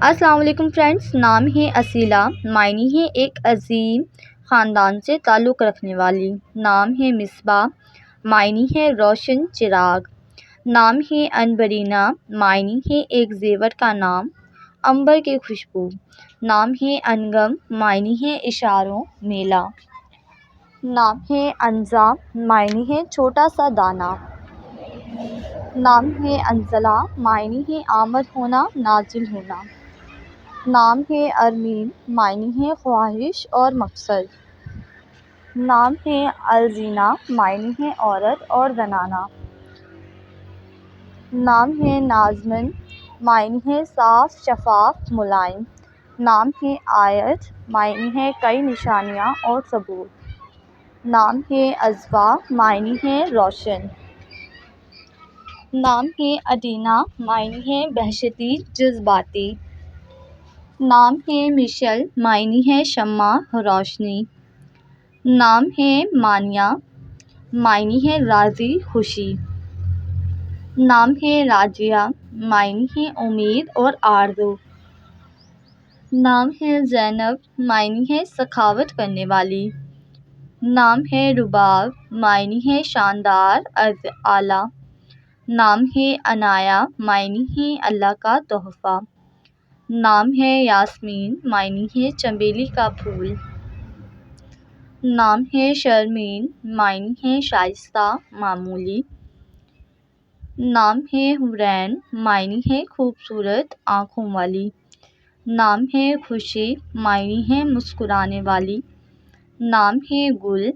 السلام علیکم فرینڈس، نام ہے اسیلہ، معنی ہے ایک عظیم خاندان سے تعلق رکھنے والی۔ نام ہے مصباح، معنی ہے روشن چراغ۔ نام ہے عنبرینہ، معنی ہے ایک زیور کا نام، عنبر کی خوشبو۔ نام ہے انگم، معنی ہے اشاروں میلہ۔ نام ہے انزا، معنی ہے چھوٹا سا دانہ۔ نام ہے انزلہ، معنی ہے آمد ہونا، نازل ہونا۔ نام ہے ارمین، معنی ہے خواہش اور مقصد۔ نام ہے الزینہ، معنی ہے عورت اور زنانہ۔ نام ہے نازمن، معنی ہے صاف شفاف ملائم۔ نام ہے آیت، معنی ہے کئی نشانیاں اور ثبوت۔ نام ہے اضواء، معنی ہے روشن۔ نام ہے ادینہ، معنی ہے بہشتی جذباتی۔ نام ہے مشعل، معنی ہے شمع روشنی۔ نام ہے مانیہ، معنی ہے راضی خوشی۔ نام ہے راجیہ، معنی ہے امید اور آرزو۔ نام ہے زینب، معنی ہے سخاوت کرنے والی۔ نام ہے رباب، معنی ہے شاندار اعلیٰ۔ نام ہے عنایہ، معنی ہے اللہ کا تحفہ۔ نام ہے یاسمین، معنی ہے چنبیلی کا پھول۔ نام ہے شرمین، معنی ہے شائستہ معمولی۔ نام ہے حورین، معنی ہے خوبصورت آنکھوں والی۔ نام ہے خوشی، معنی ہے مسکرانے والی۔ نام ہے گل،